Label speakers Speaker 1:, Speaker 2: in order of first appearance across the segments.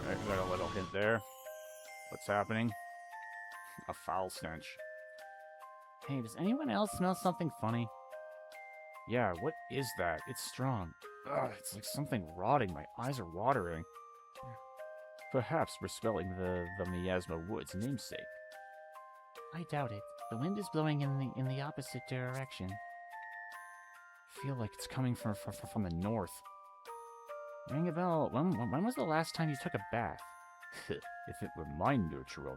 Speaker 1: I got a little hint there. What's happening? A foul stench. Hey, does anyone else smell something funny? Yeah, what is that? It's strong. Ugh, it's like something rotting. My eyes are watering. Perhaps we're smelling the miasma woods namesake. I doubt it. The wind is blowing in the opposite direction. I feel like it's coming from the north. Ring a bell. When was the last time you took a bath? If it were my natural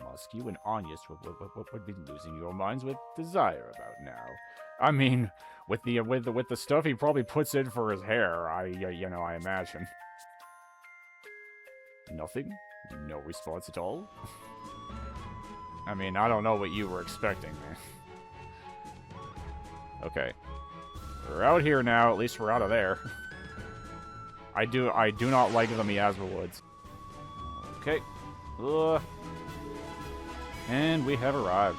Speaker 1: musk, you and Anyas would be losing your minds with desire about now. I mean, with the stuff he probably puts in for his hair, I imagine. Nothing? No response at all? I mean, I don't know what you were expecting, man. Okay. We're out here now, at least we're out of there. I do not like the miasma woods. Okay. And we have arrived.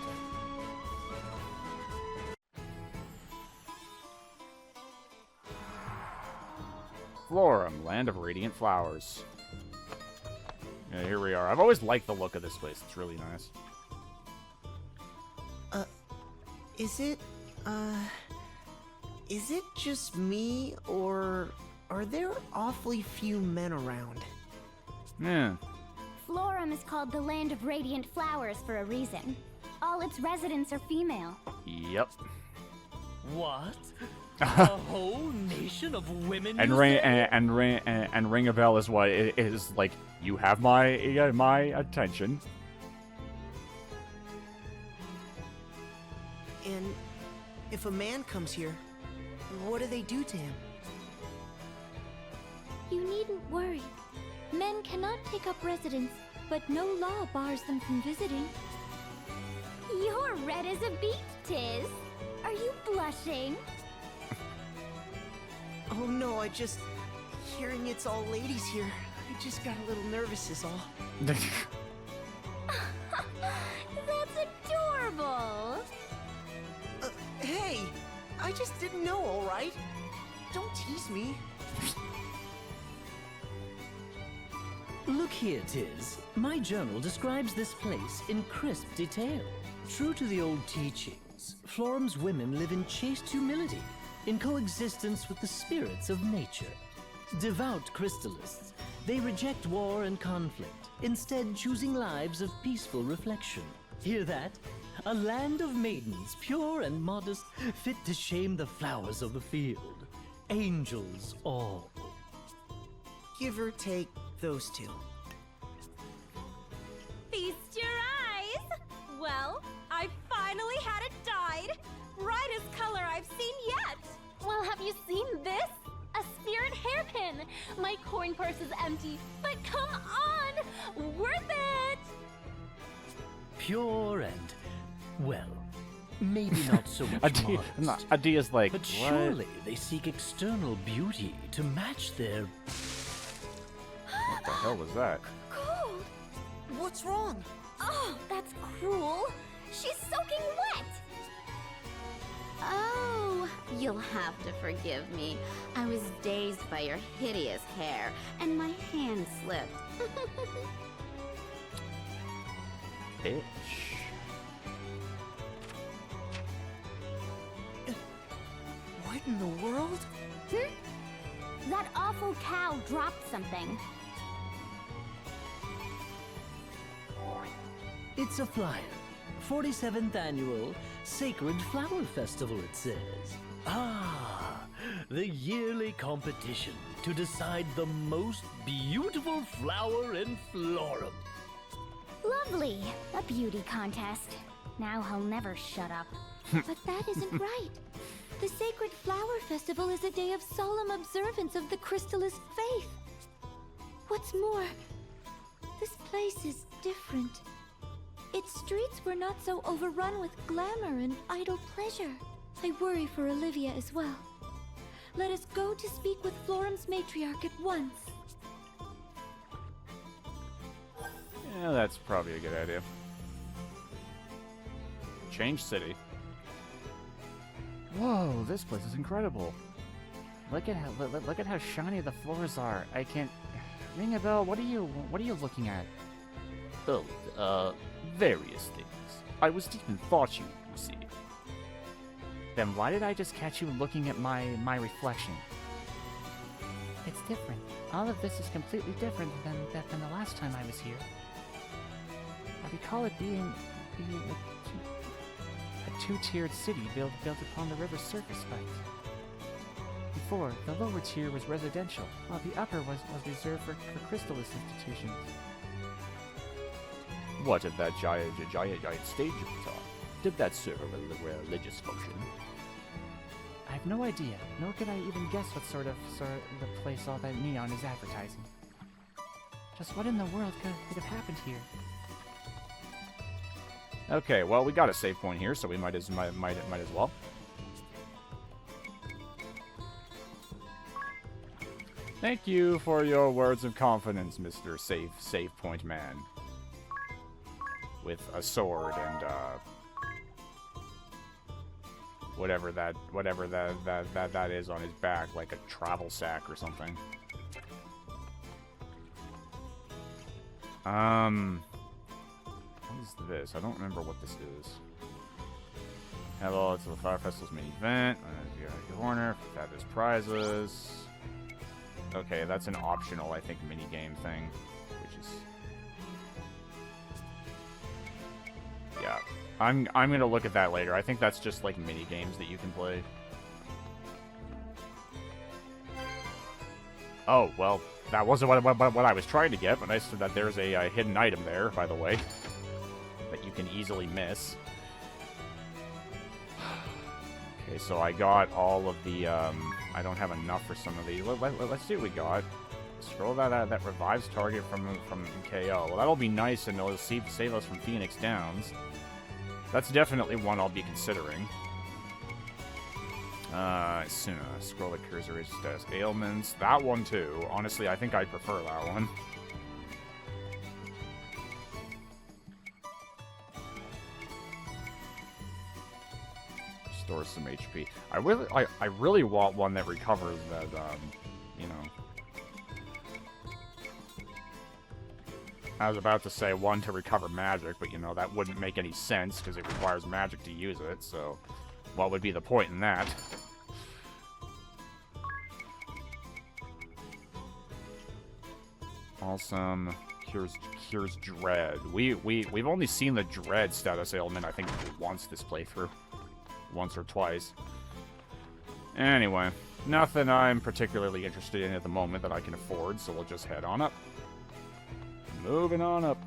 Speaker 1: Florum, land of radiant flowers. Yeah, here we are. I've always liked the look of this place. It's really nice.
Speaker 2: Is it just me, or are there awfully few men around?
Speaker 1: Yeah.
Speaker 3: Florum is called the land of radiant flowers for a reason. All its residents are female.
Speaker 1: Yep.
Speaker 4: What? A whole nation of women?
Speaker 1: And ring a bell is what it is like. You have my attention.
Speaker 2: And if a man comes here, what do they do to him?
Speaker 3: You needn't worry. Men cannot take up residence, but no law bars them from visiting. You're red as a beet, Tiz. Are you blushing?
Speaker 2: Oh no, hearing it's all ladies here, I just got a little nervous is all.
Speaker 3: That's adorable.
Speaker 2: Hey, I just didn't know, alright? Don't tease me.
Speaker 4: Look here, Tiz. My journal describes this place in crisp detail. True to the old teachings, Florum's women live in chaste humility, in coexistence with the spirits of nature. Devout crystallists, they reject war and conflict, instead choosing lives of peaceful reflection. Hear that? A land of maidens, pure and modest, fit to shame the flowers of the field. Angels all.
Speaker 2: Give or take those two.
Speaker 5: Feast your eyes! Well, I finally had it dyed. Brightest color I've seen yet.
Speaker 3: Well, have you seen this? A spirit hairpin! My coin purse is empty, but come on! Worth it!
Speaker 4: Pure and, well, maybe not so much modest.
Speaker 1: Adia's like,
Speaker 4: But
Speaker 1: what?
Speaker 4: surely they seek external beauty to match their...
Speaker 1: What the hell was that?
Speaker 3: Cold!
Speaker 2: What's wrong?
Speaker 3: Oh, that's cruel. She's soaking wet!
Speaker 6: Oh, you'll have to forgive me. I was dazed by your hideous hair, and my hand slipped.
Speaker 1: Bitch.
Speaker 2: What in the world?
Speaker 3: That awful cow dropped something.
Speaker 4: It's a flyer. 47th Annual Sacred Flower Festival, it says. Ah, the yearly competition to decide the most beautiful flower in Florum.
Speaker 3: Lovely. A beauty contest. Now he'll never shut up. But that isn't right. The Sacred Flower Festival is a day of solemn observance of the Crystallist faith. What's more, this place is different. Its streets were not so overrun with glamour and idle pleasure. I worry for Olivia as well. Let us go to speak with Florum's matriarch at once.
Speaker 1: Yeah, that's probably a good idea. Change city. Whoa, this place is incredible. Look at how shiny the floors are. I can't. Ring a bell. What are you looking at?
Speaker 7: Oh, various things. I was deep in thought, you see.
Speaker 1: Then why did I just catch you looking at my reflection? It's different. All of this is completely different than the last time I was here. I recall it being a two-tiered city built upon the river's surface, but before, the lower tier was residential, while the upper was reserved for crystalist institutions.
Speaker 7: What of that giant stage you put on? Did that serve a religious function?
Speaker 1: I have no idea, nor could I even guess what sort of the place all that neon is advertising. Just what in the world could have happened here?
Speaker 7: Okay, well, we got a save point here, so we might as well. Thank you for your words of confidence, Mr. Save Point Man. With a sword and whatever that is on his back, like a travel sack or something. What is this? I don't remember what this is. Hello, it's the Fire Festival's mini event. Corner, fabulous prizes. Okay, that's an optional, I think, mini game thing, which is. Yeah, I'm gonna look at that later. I think that's just like mini games that you can play. Oh well, that wasn't what I was trying to get, but nice that there's a hidden item there, by the way, that you can easily miss. Okay, so I got all of the. I don't have enough for some of these. Let's see what we got. Scroll that revives target from KO. Well, that'll be nice, and it'll save us from Phoenix Downs. That's definitely one I'll be considering. Scroll the cursor, reach status ailments. That one too. Honestly, I think I prefer that one. Restore some HP. I really want one that recovers that. You know. I was about to say one to recover magic, but you know, that wouldn't make any sense because it requires magic to use it, so what would be the point in that? Awesome. Cures dread. We've only seen the dread status ailment, I think, once this playthrough. Once or twice. Anyway, nothing I'm particularly interested in at the moment that I can afford, so we'll just head on up. Moving on up.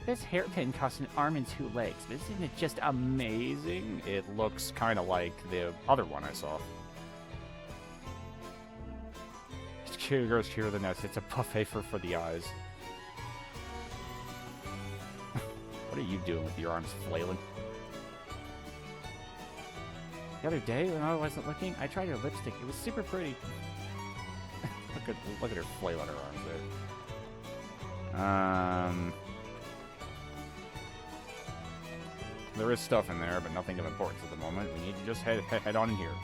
Speaker 1: This hairpin costs an arm and 2 legs, but isn't it just amazing?
Speaker 7: It looks kind of like the other one I saw. Girls cure the nest. It's a buffet for the eyes. What are you doing with your arms flailing?
Speaker 1: The other day, when I wasn't looking, I tried her lipstick. It was super pretty.
Speaker 7: Look at her flailing her arms there. There is stuff in there, but nothing of importance at the moment. We need to just head on in here.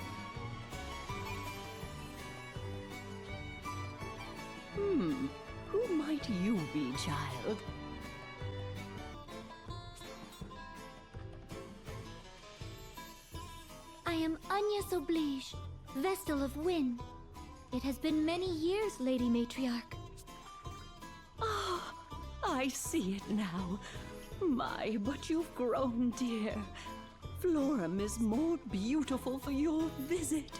Speaker 8: Who might you be, child?
Speaker 3: I am Agnes Oblige, Vestal of Wind. It has been many years, Lady Matriarch.
Speaker 8: Oh, I see it now. My, but you've grown, dear. Florum is more beautiful for your visit.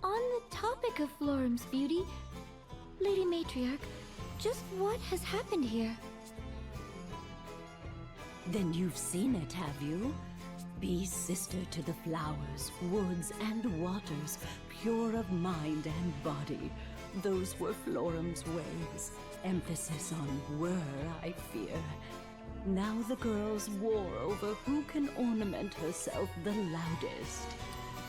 Speaker 3: On the topic of Florum's beauty, Lady Matriarch, just what has happened here?
Speaker 8: Then you've seen it, have you? Be sister to the flowers, woods, and waters, pure of mind and body. Those were Florum's ways. Emphasis on were, I fear. Now the girls war over who can ornament herself the loudest.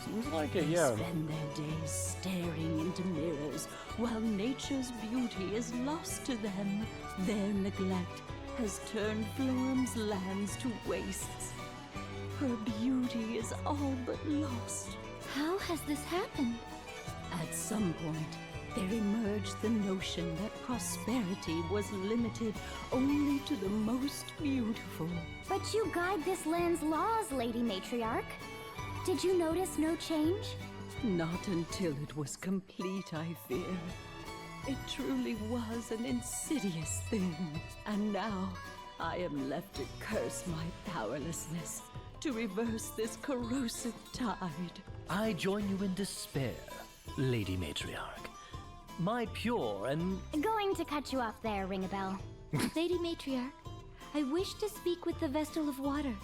Speaker 7: Seems like it,
Speaker 8: They
Speaker 7: yeah.
Speaker 8: spend their days staring into mirrors, while nature's beauty is lost to them. Their neglect has turned Florum's lands to wastes. Her beauty is all but lost.
Speaker 3: How has this happened?
Speaker 8: At some point, there emerged the notion that prosperity was limited only to the most beautiful.
Speaker 3: But you guide this land's laws, Lady Matriarch. Did you notice no change?
Speaker 8: Not until it was complete, I fear. It truly was an insidious thing. And now, I am left to curse my powerlessness, to reverse this corrosive tide.
Speaker 4: I join you in despair, Lady Matriarch. My pure and...
Speaker 3: Going to cut you off there, Ring a Bell.
Speaker 5: Lady Matriarch, I wish to speak with the Vestal of Water.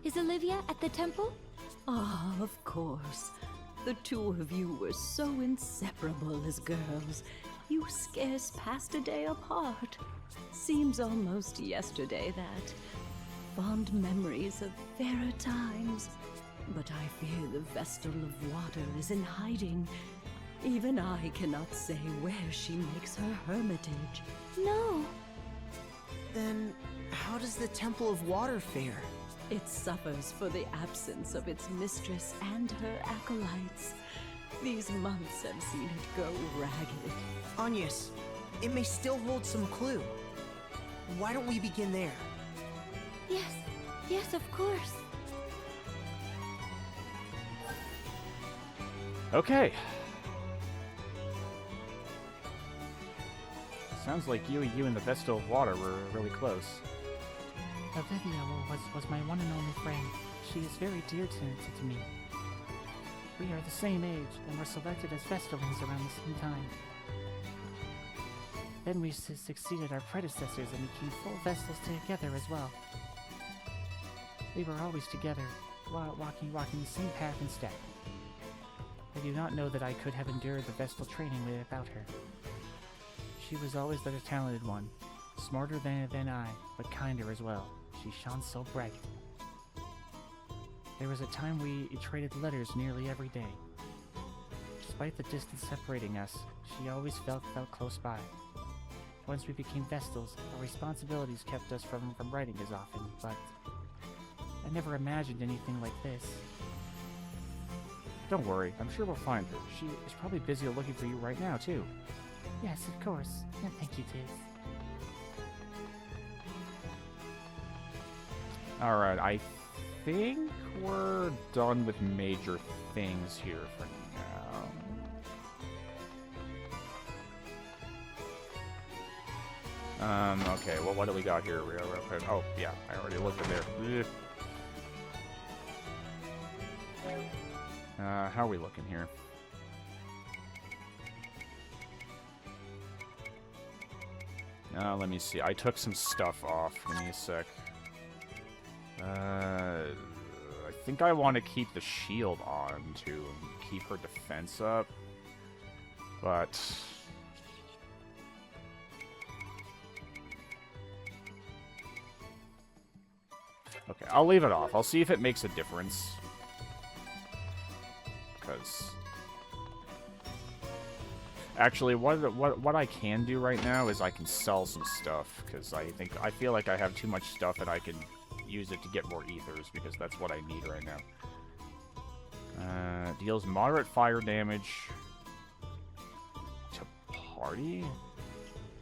Speaker 5: Is Olivia at the temple?
Speaker 8: Ah, of course. The two of you were so inseparable as girls. You scarce passed a day apart. Seems almost yesterday that. Fond memories of fairer times. But I fear the Vestal of Water is in hiding. Even I cannot say where she makes her hermitage.
Speaker 3: No.
Speaker 2: Then, how does the Temple of Water fare?
Speaker 8: It suffers for the absence of its mistress and her acolytes. These months have seen it go ragged.
Speaker 2: Agnes, it may still hold some clue. Why don't we begin there?
Speaker 5: Yes, of course.
Speaker 1: Okay. Sounds like you and the Vestal of Water were really close.
Speaker 9: Olivia was my one and only friend. She is very dear to me. We are the same age, and were selected as Vestalings around the same time. Then we succeeded our predecessors and became full Vestals together as well. We were always together, walking the same path and step. I do not know that I could have endured the Vestal training without her. She was always the talented one, smarter than I, but kinder as well. She shone so bright. There was a time we traded letters nearly every day. Despite the distance separating us, she always felt close by. Once we became Vestals, our responsibilities kept us from writing as often, but I never imagined anything like this.
Speaker 1: Don't worry, I'm sure we'll find her. She is probably busy looking for you right now, too.
Speaker 9: Yes, of course. And thank you, Tiz.
Speaker 1: Alright, I think we're done with major things here for now. Okay, well, what do we got here? Oh, yeah, I already looked at there. How are we looking here? Let me see. I took some stuff off. Give me a sec. I think I want to keep the shield on to keep her defense up. But... okay, I'll leave it off. I'll see if it makes a difference. Because... actually, what I can do right now is I can sell some stuff, because I feel like I have too much stuff and I can use it to get more ethers, because that's what I need right now. Deals moderate fire damage to party?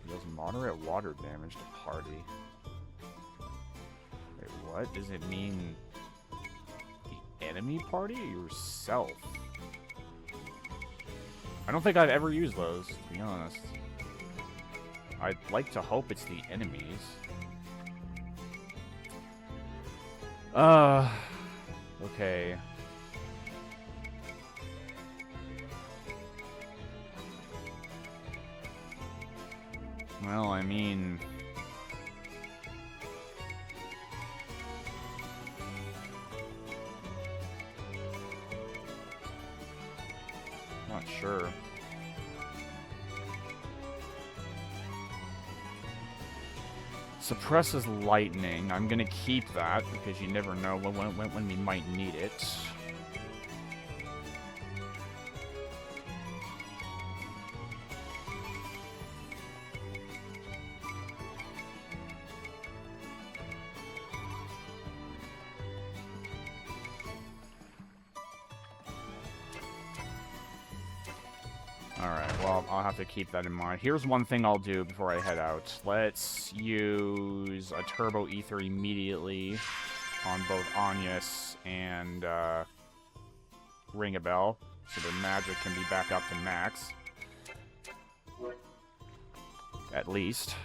Speaker 1: Deals moderate water damage to party. Wait, what? Does it mean the enemy party or yourself? I don't think I've ever used those, to be honest. I'd like to hope it's the enemies. Okay. Well, I mean... not sure. Suppresses lightning. I'm gonna keep that because you never know when we might need it.
Speaker 7: Alright, well, I'll have to keep that in mind. Here's one thing I'll do before I head out. Let's use a Turbo Ether immediately on both Agnes and Ring a Bell, so their magic can be back up to max. At least.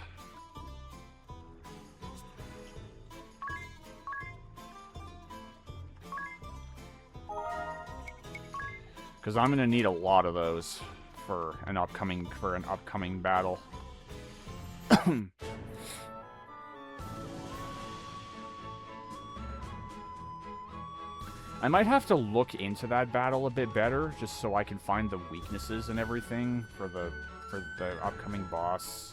Speaker 7: Because I'm going to need a lot of those for an upcoming battle. I might have to look into that battle a bit better, just so I can find the weaknesses and everything for the upcoming boss.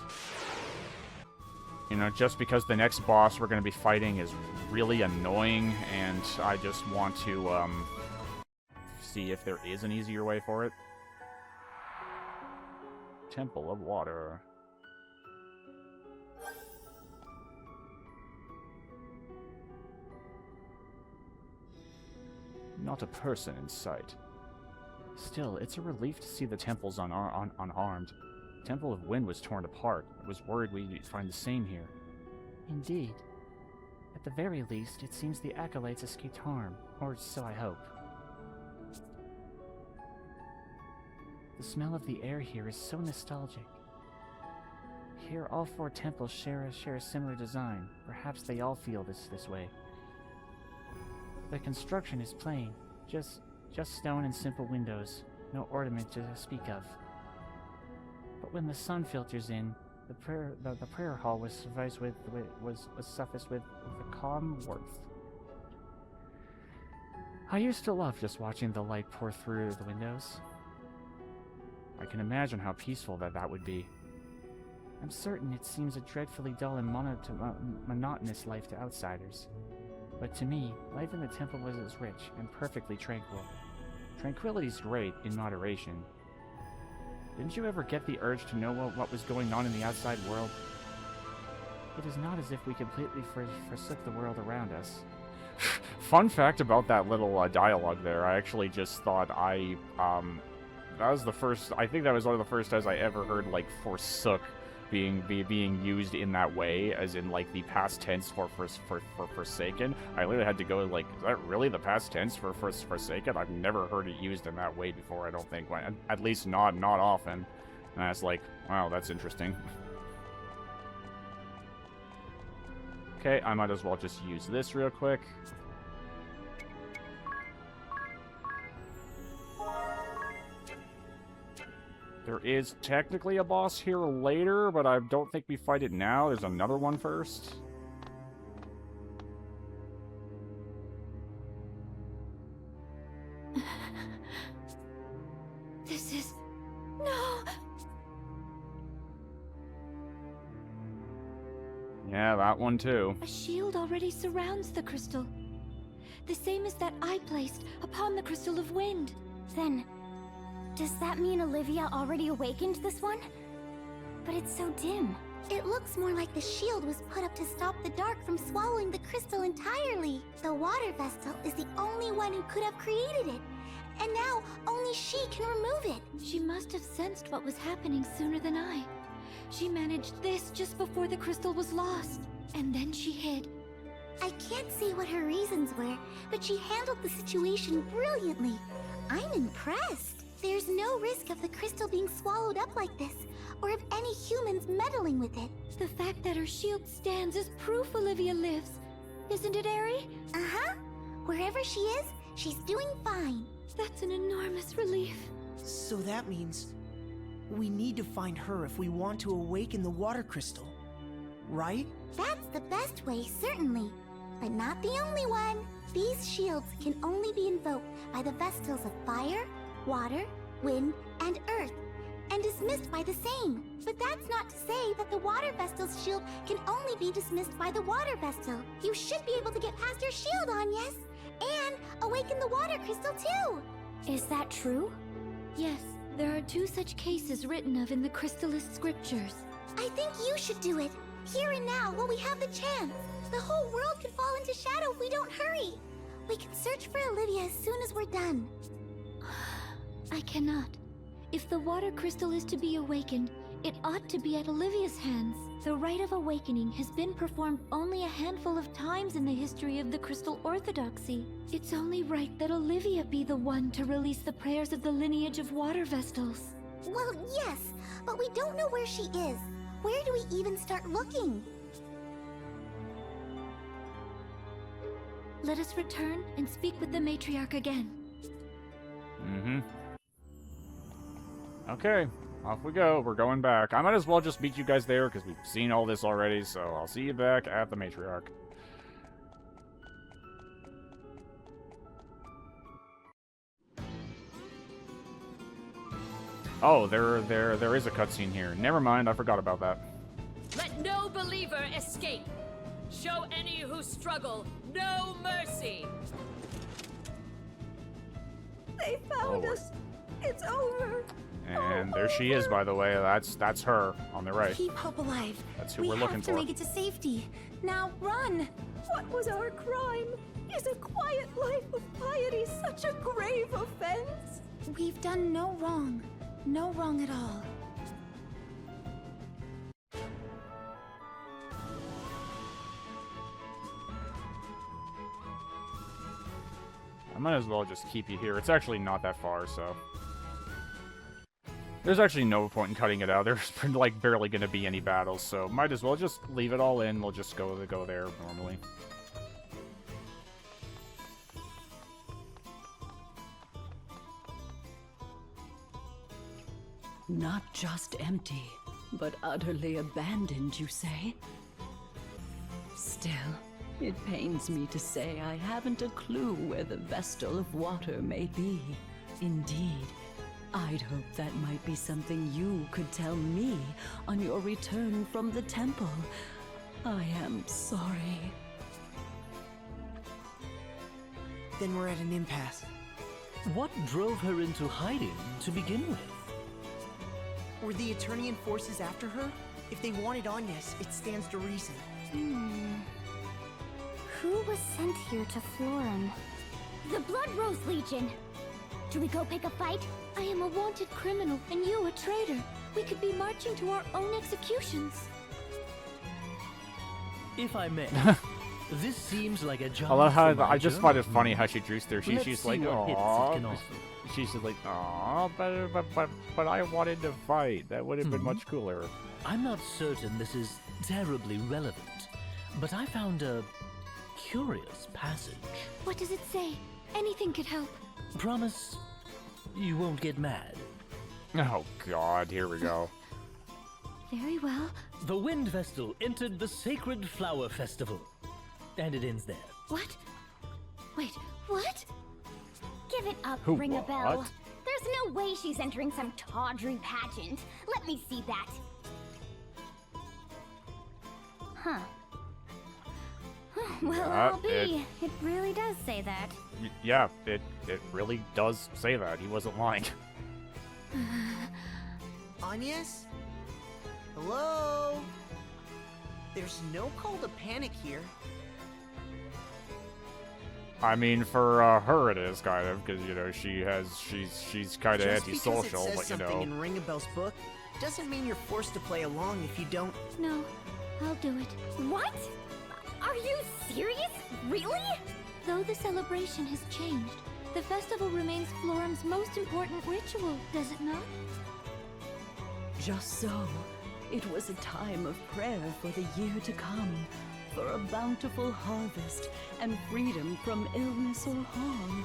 Speaker 7: You know, just because the next boss we're going to be fighting is really annoying, and I just want to see if there is an easier way for it. Temple of Water. Not a person in sight. Still, it's a relief to see the temples unharmed. Temple of Wind was torn apart. I was worried we'd find the same here.
Speaker 9: Indeed. At the very least, it seems the acolytes escaped harm, or so I hope. The smell of the air here is so nostalgic. Here, all 4 temples share a similar design. Perhaps they all feel this way. The construction is plain, just stone and simple windows, no ornament to speak of. But when the sun filters in, the prayer hall was suffused with a calm warmth. I used to love just watching the light pour through the windows. I can imagine how peaceful that would be. I'm certain it seems a dreadfully dull and monotonous life to outsiders. But to me, life in the temple was as rich and perfectly tranquil. Tranquility's great in moderation. Didn't you ever get the urge to know what was going on in the outside world? It is not as if we completely forsook the world around us.
Speaker 7: Fun fact about that little dialogue there, I actually just thought that was the first, I think that was one of the first times I ever heard, like, forsook being used in that way, as in, like, the past tense for forsaken. I literally had to go, like, is that really the past tense for forsaken? I've never heard it used in that way before, I don't think. At least not often. And I was like, wow, that's interesting. Okay, I might as well just use this real quick. There is technically a boss here later, but I don't think we fight it now. There's another one first.
Speaker 3: This is... No!
Speaker 7: Yeah, that one too.
Speaker 3: A shield already surrounds the crystal. The same as that I placed upon the Crystal of Wind. Then, does that mean Olivia already awakened this one? But it's so dim.
Speaker 10: It looks more like the shield was put up to stop the dark from swallowing the crystal entirely. The water vestal is the only one who could have created it. And now, only she can remove it.
Speaker 3: She must have sensed what was happening sooner than I. She managed this just before the crystal was lost. And then she hid.
Speaker 10: I can't say what her reasons were, but she handled the situation brilliantly. I'm impressed. There's no risk of the crystal being swallowed up like this, or of any humans meddling with it.
Speaker 3: The fact that her shield stands is proof Olivia lives. Isn't it, Aerie?
Speaker 10: Uh-huh. Wherever she is, she's doing fine.
Speaker 3: That's an enormous relief.
Speaker 2: So that means we need to find her if we want to awaken the water crystal, right?
Speaker 10: That's the best way, certainly. But not the only one. These shields can only be invoked by the Vestals of Fire, Water, Wind, and Earth, and dismissed by the same. But that's not to say that the Water Vestal's shield can only be dismissed by the Water Vestal. You should be able to get past your shield, Agnes, and awaken the water crystal too.
Speaker 3: Is that true? Yes, there are 2 such cases written of in the Crystalist scriptures.
Speaker 10: I think you should do it, here and now, while we have the chance. The whole world could fall into shadow if we don't hurry. We can search for Olivia as soon as we're done.
Speaker 3: I cannot. If the water crystal is to be awakened, it ought to be at Olivia's hands. The rite of awakening has been performed only a handful of times in the history of the Crystal Orthodoxy. It's only right that Olivia be the one to release the prayers of the lineage of water vestals.
Speaker 10: Well, yes, but we don't know where she is. Where do we even start looking?
Speaker 3: Let us return and speak with the matriarch again.
Speaker 7: Mm-hmm. Okay, off we go. We're going back. I might as well just meet you guys there because we've seen all this already, so I'll see you back at the matriarch. Oh, there is a cutscene here. Never mind, I forgot about that.
Speaker 11: Let no believer escape. Show any who struggle no mercy.
Speaker 5: They found us. It's over.
Speaker 7: And there she is, by the way. That's her on the right.
Speaker 5: Keep hope alive.
Speaker 7: That's who we're looking for.
Speaker 5: We have to make it to safety. Now run. What was our crime? Is a quiet life of piety such a grave offense?
Speaker 10: We've done no wrong. No wrong at all.
Speaker 7: I might as well just keep you here. It's actually not that far, so... There's actually no point in cutting it out. There's, like, barely gonna be any battles, so might as well just leave it all in. We'll just go there normally.
Speaker 8: Not just empty, but utterly abandoned, you say? Still, it pains me to say I haven't a clue where the Vestal of Water may be. Indeed, I'd hope that might be something you could tell me on your return from the temple. I am sorry.
Speaker 2: Then we're at an impasse.
Speaker 4: What drove her into hiding to begin with?
Speaker 2: Were the Eternian forces after her? If they wanted Agnes, it stands to reason.
Speaker 10: Who was sent here to Florum?
Speaker 3: The Blood Rose Legion! Do we go pick a fight? I am a wanted criminal, and you a traitor. We could be marching to our own executions.
Speaker 4: If I may, this seems like a job.
Speaker 7: I love how
Speaker 4: for my
Speaker 7: I just find it
Speaker 4: journal.
Speaker 7: funny how she drews there.
Speaker 4: Let's
Speaker 7: She's
Speaker 4: see
Speaker 7: like,
Speaker 4: what hits it
Speaker 7: "Aw."
Speaker 4: can offer.
Speaker 7: She's just like, "Aw, but I wanted to fight. That would have been much cooler."
Speaker 4: I'm not certain this is terribly relevant, but I found a curious passage.
Speaker 3: What does it say? Anything could help.
Speaker 4: Promise you won't get mad.
Speaker 7: Oh God, here we go.
Speaker 3: Very well.
Speaker 4: The Wind Vestal entered the Sacred Flower Festival. And it ends there.
Speaker 3: What? Wait, what?
Speaker 10: Give it up,
Speaker 7: Who,
Speaker 10: Ring a Bell.
Speaker 7: what?
Speaker 10: There's no way she's entering some tawdry pageant. Let me see that.
Speaker 3: Huh. Well, I'll be. It really does say that.
Speaker 7: Yeah, it really does say that. He wasn't lying.
Speaker 2: Agnes? Hello? There's no call to panic here.
Speaker 7: I mean, for her it is kind of, because you know she's kind of
Speaker 2: Just
Speaker 7: antisocial,
Speaker 2: because it says
Speaker 7: but you
Speaker 2: something
Speaker 7: know.
Speaker 2: in Ring a Bell's book doesn't mean you're forced to play along if you don't.
Speaker 3: No, I'll do it.
Speaker 10: What? Are you serious? Really?
Speaker 3: Though the celebration has changed, the festival remains Florum's most important ritual, does it not?
Speaker 8: Just so, it was a time of prayer for the year to come, for a bountiful harvest and freedom from illness or harm.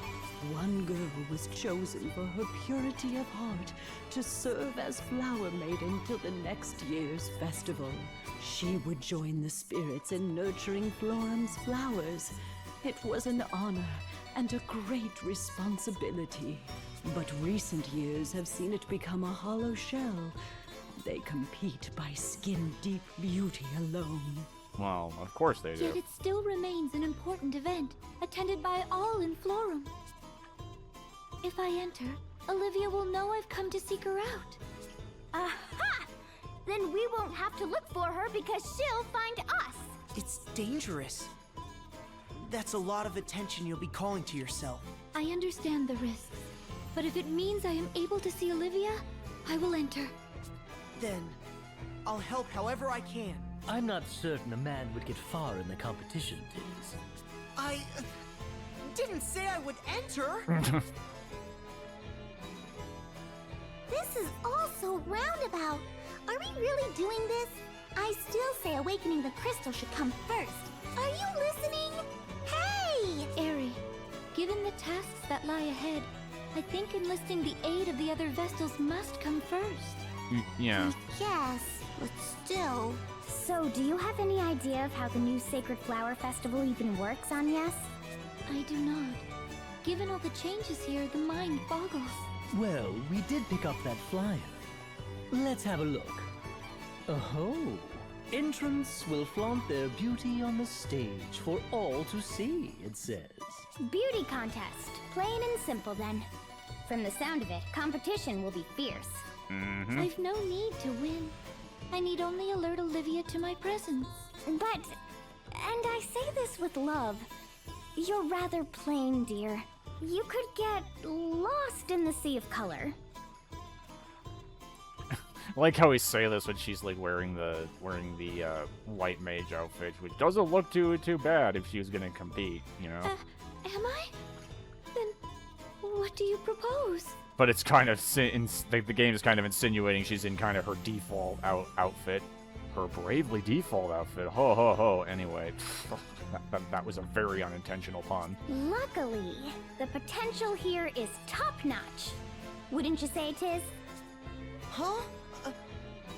Speaker 8: One girl was chosen for her purity of heart to serve as flower maiden till the next year's festival. She would join the spirits in nurturing Florum's flowers. It was an honor and a great responsibility. But recent years have seen it become a hollow shell. They compete by skin-deep beauty alone.
Speaker 7: Well, of course they do.
Speaker 3: Yet it still remains an important event, attended by all in Florum. If I enter, Olivia will know I've come to seek her out.
Speaker 10: Aha! Then we won't have to look for her because she'll find us.
Speaker 2: It's dangerous. That's a lot of attention you'll be calling to yourself.
Speaker 3: I understand the risks, but if it means I am able to see Olivia, I will enter.
Speaker 2: Then, I'll help however I can.
Speaker 4: I'm not certain a man would get far in the competition, Tiz.
Speaker 2: I didn't say I would enter.
Speaker 10: This is all so roundabout. Are we really doing this? I still say awakening the crystal should come first. Are you listening? Hey!
Speaker 3: Aerie, given the tasks that lie ahead, I think enlisting the aid of the other Vestals must come first.
Speaker 7: Yeah.
Speaker 10: Yes, but still.
Speaker 3: So, do you have any idea of how the new Sacred Flower Festival even works, Agnes? I do not. Given all the changes here, the mind boggles.
Speaker 4: Well, we did pick up that flyer. Let's have a look. Oh, entrants will flaunt their beauty on the stage for all to see, it says.
Speaker 3: Beauty contest. Plain and simple, then. From the sound of it, competition will be fierce. I've no need to win. I need only alert Olivia to my presence. But, and I say this with love, you're rather plain, dear. You could get lost in the sea of color.
Speaker 7: I like how we say this when she's like wearing the white mage outfit, which doesn't look too bad if she was gonna compete, you know.
Speaker 3: Am I? Then, what do you propose?
Speaker 7: But it's kind of the game is kind of insinuating she's in kind of her default outfit, her bravely default outfit. Ho ho ho. Anyway, that was a very unintentional pun.
Speaker 3: Luckily, the potential here is top-notch. Wouldn't you say, Tiz?
Speaker 2: Huh?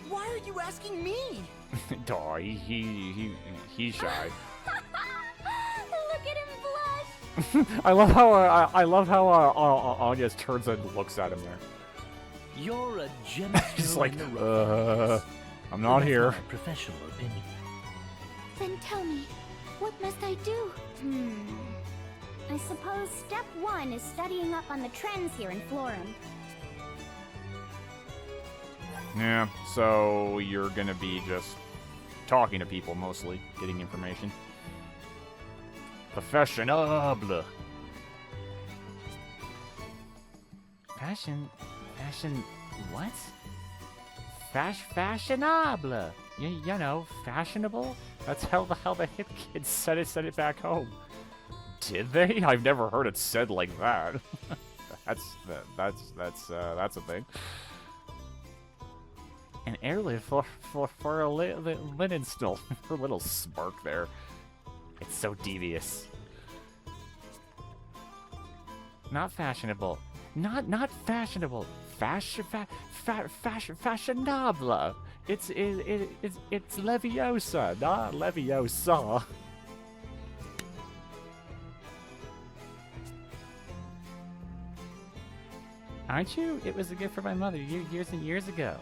Speaker 2: Why are you asking me?
Speaker 7: Duh, he's shy.
Speaker 3: Look at him blush!
Speaker 7: I love how Anya turns and looks at him there.
Speaker 4: You're a generous
Speaker 7: He's
Speaker 4: girl
Speaker 7: like,
Speaker 4: in the rough.
Speaker 7: I'm not
Speaker 4: That's
Speaker 7: here.
Speaker 4: my professional opinion.
Speaker 3: Then tell me, what must I do? I suppose step 1 is studying up on the trends here in Florum.
Speaker 7: Yeah, so you're gonna be just talking to people mostly, getting information. The fashionable.
Speaker 9: Fashion, what? Fashionable. You know, fashionable?
Speaker 7: That's how the hip kids said it back home. Did they? I've never heard it said like that. that's a thing.
Speaker 9: An heirloom for a linen stool.
Speaker 7: Her little smirk there.
Speaker 9: It's so devious. Not fashionable. Not fashionable. Fashionable. It's Leviosa, not Leviosa. Aren't you? It was a gift from my mother years and years ago.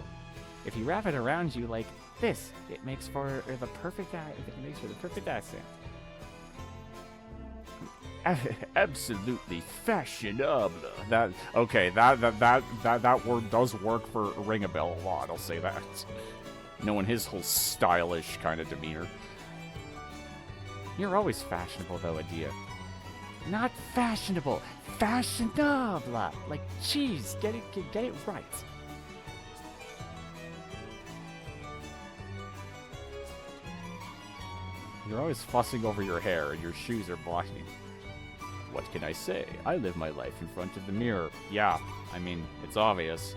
Speaker 9: If you wrap it around you like this, it makes for the perfect accent.
Speaker 7: Absolutely fashionable. That word does work for ring a bell a lot. I'll say that. Knowing his whole stylish kind of demeanor.
Speaker 9: You're always fashionable, though, Adia. Not fashionable, fashionable. Like, geez, get it right.
Speaker 7: You're always fussing over your hair and your shoes are blocking. What can I say? I live my life in front of the mirror. Yeah, I mean, it's obvious.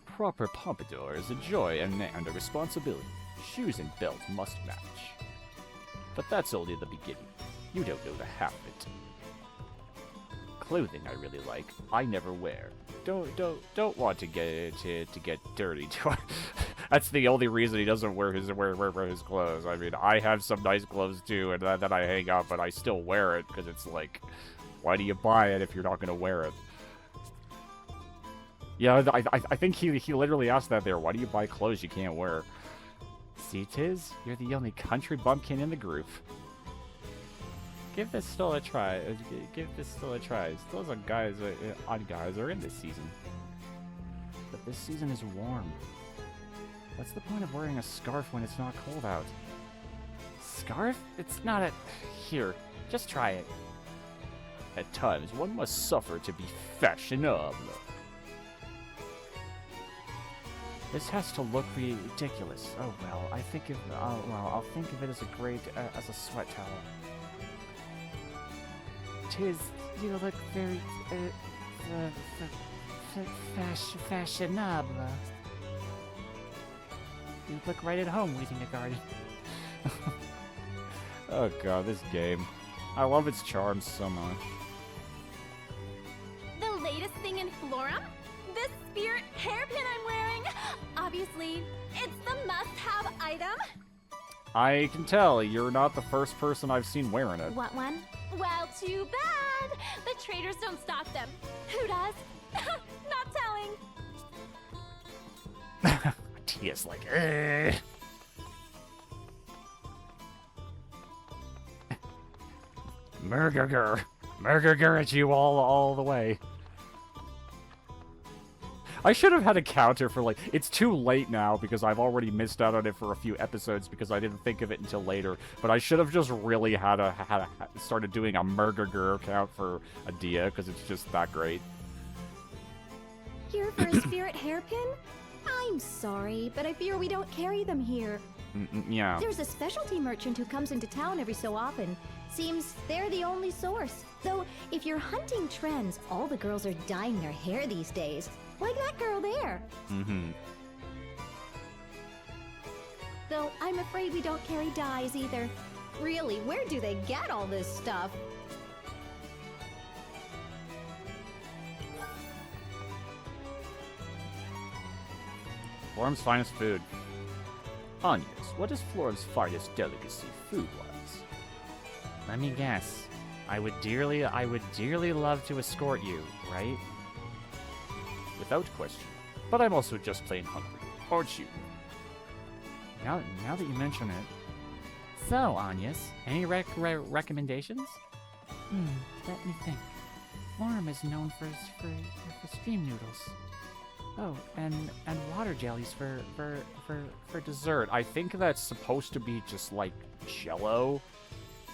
Speaker 7: Proper pompadour is a joy and a responsibility. Shoes and belt must match. But that's only the beginning. You don't know the half of it. Clothing I really like, I never wear. Don't want to get dirty. That's the only reason he doesn't wear his clothes. I mean, I have some nice clothes too, and that I hang up, but I still wear it because it's like, why do you buy it if you're not gonna wear it? Yeah, I think he literally asked that there. Why do you buy clothes you can't wear?
Speaker 9: See, Tiz, you're the only country bumpkin in the group. Give this still a try. Those are guys, odd guys are in this season. But this season is warm. What's the point of wearing a scarf when it's not cold out? Scarf? It's not a... Here, just try it.
Speaker 7: At times, one must suffer to be fashionable.
Speaker 1: This has to look ridiculous. Oh well, I think of I'll think of it as a great as a sweat towel. 'Tis you look very fashionable. You look right at home weeding a garden.
Speaker 7: Oh god, this game. I love its charms so much.
Speaker 5: The latest thing in Florum? This spirit hairpin I'm wearing? Obviously, it's the must-have item.
Speaker 7: I can tell you're not the first person I've seen wearing it.
Speaker 5: What one? Well, too bad. The traders don't stock them. Who does? Not telling.
Speaker 1: Tia's like, Murger at you all the way.
Speaker 7: I should have had a counter for, like, it's too late now because I've already missed out on it for a few episodes because I didn't think of it until later. But I should have just really started doing a Murger count for Adia because it's just that great.
Speaker 5: Here for a spirit hairpin? I'm sorry, but I fear we don't carry them here.
Speaker 7: Yeah.
Speaker 5: There's a specialty merchant who comes into town every so often. Seems they're the only source. Though, if you're hunting trends, all the girls are dyeing their hair these days. Like that girl there.
Speaker 7: Mm-hmm.
Speaker 5: Though, I'm afraid we don't carry dyes either. Really, where do they get all this stuff?
Speaker 7: Florum's finest food. Onions. What is Florum's finest delicacy food-wise?
Speaker 1: Let me guess. I would dearly love to escort you, right?
Speaker 7: Without question. But I'm also just plain hungry. Aren't you?
Speaker 1: Now that you mention it. So, Anyas, any recommendations? Let me think. Florum is known for stream noodles. Oh, and water jellies
Speaker 7: For dessert, I think that's supposed to be just like Jell-O.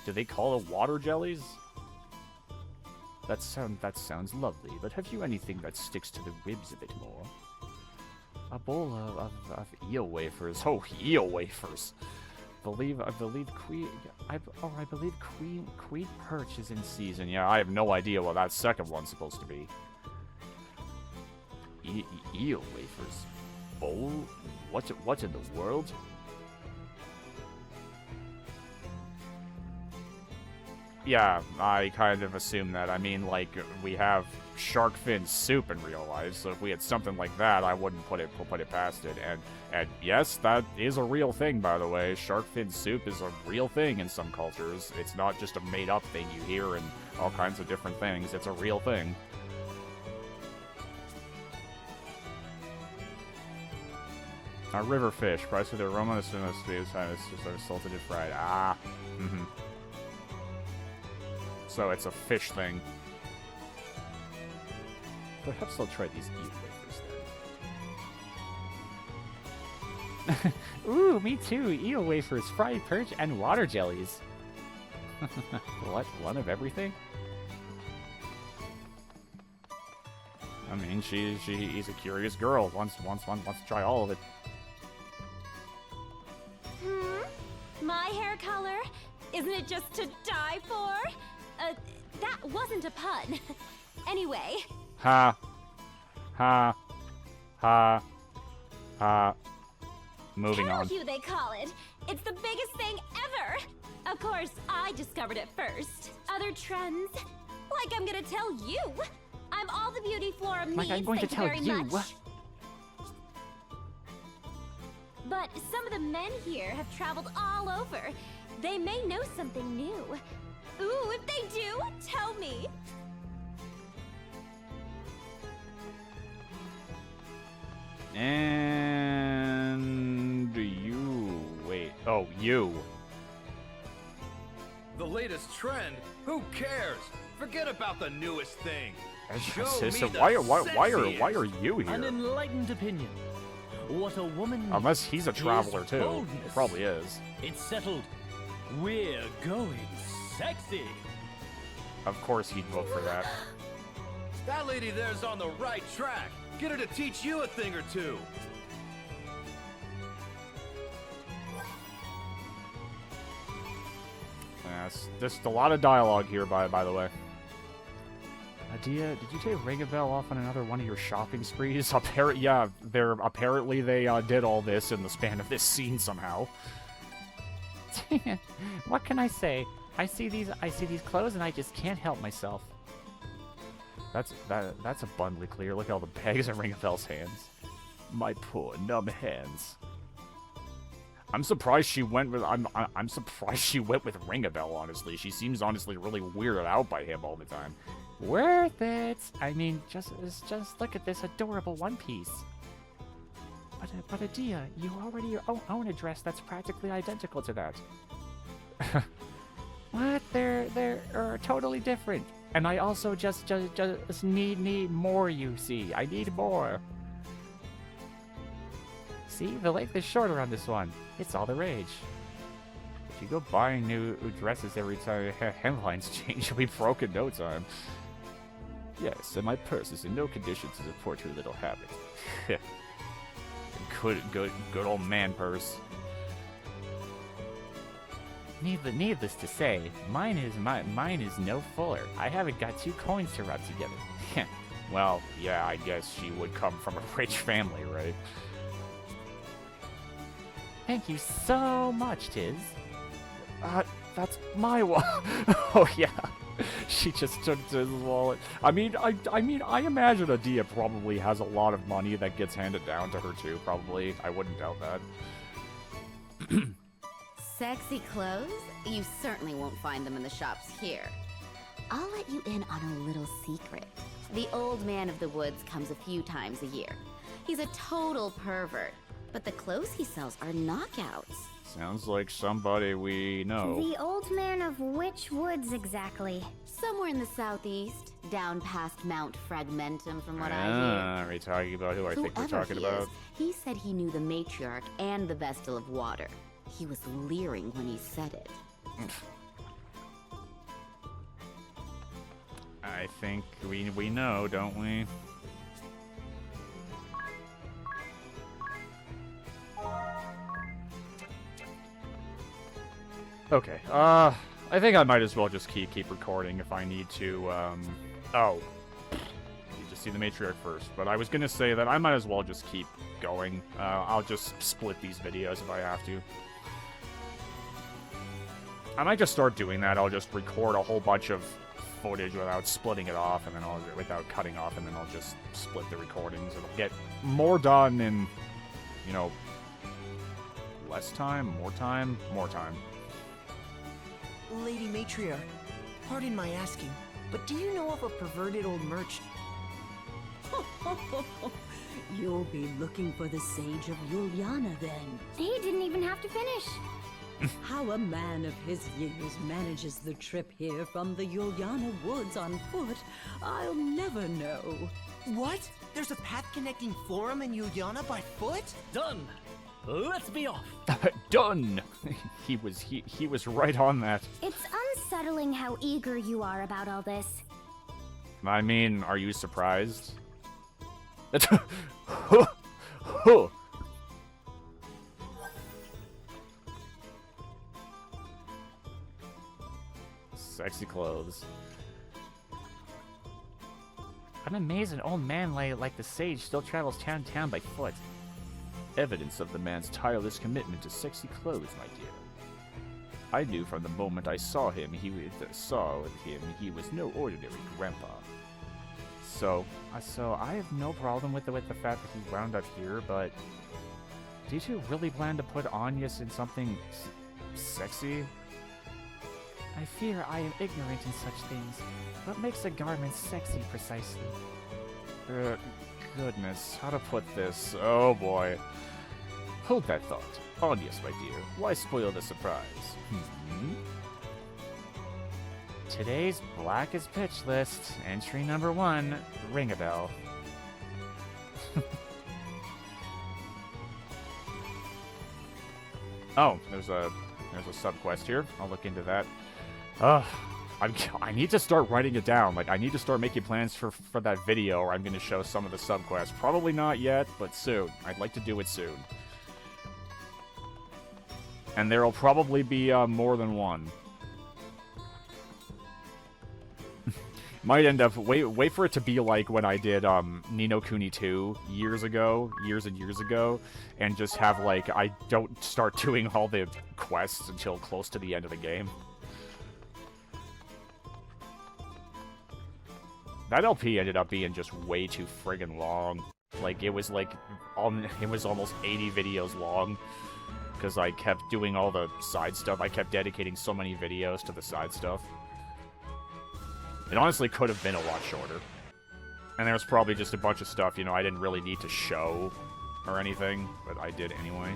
Speaker 7: Do they call it water jellies? That sounds lovely, but have you anything that sticks to the ribs a bit more?
Speaker 1: A bowl of
Speaker 7: eel wafers. Oh, eel wafers.
Speaker 1: I believe Queen Perch is in season.
Speaker 7: Yeah, I have no idea what that second one's supposed to be. Eel wafers. Bowl? What in the world? Yeah, I kind of assume that. I mean, like, we have shark fin soup in real life, so if we had something like that, I wouldn't put it past it. And yes, that is a real thing, by the way. Shark fin soup is a real thing in some cultures. It's not just a made-up thing you hear in all kinds of different things. It's a real thing. A river fish, priced with the aroma of the it's just like salted and fried. Ah. Mm-hmm. So it's a fish thing. Perhaps I'll try these eel wafers then.
Speaker 1: Ooh, me too. Eel wafers, fried perch, and water jellies.
Speaker 7: What? One of everything? I mean, she's a curious girl. Wants to try all of it.
Speaker 5: My hair color? Isn't it just to die for? That wasn't a pun. Anyway.
Speaker 7: Ha. Ha. Ha. Ha. Moving on.
Speaker 5: Hue, they call it. It's the biggest thing ever. Of course, I discovered it first. Other trends? Like I'm gonna tell you. I'm all the beauty Florum needs,
Speaker 1: I'm going to tell
Speaker 5: very
Speaker 1: you.
Speaker 5: much. But some of the men here have traveled all over. They may know something new. Ooh, if they do, tell me.
Speaker 7: And you wait. Oh, you.
Speaker 12: The latest trend? Who cares? Forget about the newest thing.
Speaker 7: So why are you here?
Speaker 4: An enlightened opinion. What a woman.
Speaker 7: Unless he's a traveler too.
Speaker 4: Boldness.
Speaker 7: He probably is.
Speaker 4: It's settled. We're going sexy.
Speaker 7: Of course he'd vote for that.
Speaker 12: That lady there's on the right track. Get her to teach you a thing or two.
Speaker 7: Yes, just a lot of dialogue here, by the way. Adia, did you take Ringabel off on another one of your shopping sprees? Apparently they did all this in the span of this scene somehow.
Speaker 9: What can I say? I see these clothes and I just can't help myself.
Speaker 7: That's abundantly clear. Look at all the bags in Ringabel's hands. My poor numb hands. I'm surprised she went with I'm surprised she went with Ringabel, honestly. She seems honestly really weirded out by him all the time.
Speaker 9: Worth it. I mean, just look at this adorable one piece. But Adia, you already own a dress that's practically identical to that. What? They're totally different. And I also just need more, you see. I need more. See, the length is shorter on this one. It's all the rage. If you go buying new dresses every time hemlines change, you'll be broke in no time. Yes, and my purse is in no condition to support your little habit. good old man purse. Needless to say, mine is no fuller. I haven't got 2 coins to rub together.
Speaker 7: Well, yeah, I guess she would come from a rich family, right?
Speaker 9: Thank you so much, Tiz.
Speaker 7: That's my wallet. Oh yeah, she just took Tiz's wallet. I mean, I imagine Adia probably has a lot of money that gets handed down to her too. Probably, I wouldn't doubt that.
Speaker 6: Sexy clothes? You certainly won't find them in the shops here. I'll let you in on a little secret. The old man of the woods comes a few times a year. He's a total pervert, but the clothes he sells are knockouts.
Speaker 7: Sounds like somebody we know.
Speaker 3: The old man of which woods exactly?
Speaker 6: Somewhere in the southeast, down past Mount Fragmentum, from what I hear.
Speaker 7: Are we talking about who I think we're talking about?
Speaker 6: He said he knew the matriarch and the Vestal of Water. He was leering when he said it.
Speaker 7: I think we know, don't we? Okay, I think I might as well just keep recording if I need to, oh. You just see the matriarch first, but I was gonna say that I might as well just keep going. I'll just split these videos if I have to. I might just start doing that. I'll just record a whole bunch of footage without splitting it off, and then without cutting off, and then I'll just split the recordings. It'll get more done in, you know, less time, more time, more time.
Speaker 2: Lady Matriarch, pardon my asking, but do you know of a perverted old merchant?
Speaker 8: You'll be looking for the Sage of Yuliana, then.
Speaker 3: He didn't even have to finish.
Speaker 8: How a man of his years manages the trip here from the Yuliana woods on foot, I'll never know.
Speaker 2: What? There's a path connecting Florum and Yuliana by foot?
Speaker 4: Done! Let's be off!
Speaker 7: Done! He was right on that.
Speaker 3: It's unsettling how eager you are about all this.
Speaker 7: I mean, are you surprised? Sexy clothes.
Speaker 9: I'm amazed an old man like the Sage still travels town to town by foot.
Speaker 7: Evidence of the man's tireless commitment to sexy clothes, my dear. I knew from the moment I saw him he was no ordinary grandpa.
Speaker 9: So I have no problem with the fact that he wound up here, but do you two really plan to put Anyas in something sexy? I fear I am ignorant in such things. What makes a garment sexy precisely?
Speaker 7: Goodness, how to put this? Oh boy. Hold that thought. Anyas, my dear, why spoil the surprise?
Speaker 9: Today's Black as Pitch list, entry number 1, Ring a Bell.
Speaker 7: Oh, there's a sub-quest here. I'll look into that. I need to start writing it down. Like, I need to start making plans for that video, or I'm going to show some of the sub-quests. Probably not yet, but soon. I'd like to do it soon. And there'll probably be more than one. Might end up wait for it to be like when I did Ni no Kuni 2 years and years ago, and just have like I don't start doing all the quests until close to the end of the game. That LP ended up being just way too friggin' long. Like it was almost 80 videos long because I kept doing all the side stuff. I kept dedicating so many videos to the side stuff. It honestly could have been a lot shorter. And there was probably just a bunch of stuff, you know, I didn't really need to show or anything, but I did anyway.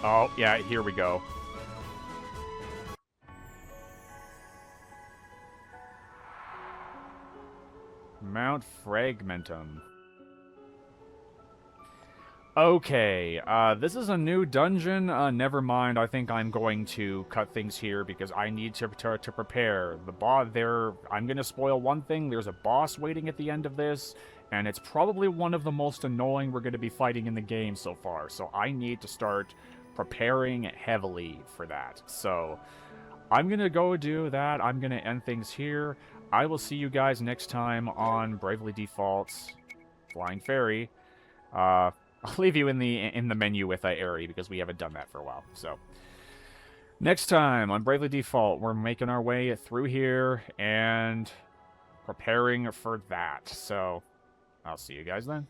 Speaker 7: Oh, yeah, here we go. Mount Fragmentum. Okay, this is a new dungeon. Never mind, I think I'm going to cut things here because I need to prepare. The boss there, I'm gonna spoil one thing. There's a boss waiting at the end of this, and it's probably one of the most annoying we're gonna be fighting in the game so far. So I need to start preparing heavily for that. So I'm gonna go do that. I'm gonna end things here. I will see you guys next time on Bravely Default's Flying Fairy. I'll leave you in the menu with Aerie because we haven't done that for a while. So next time on Bravely Default, we're making our way through here and preparing for that. So I'll see you guys then.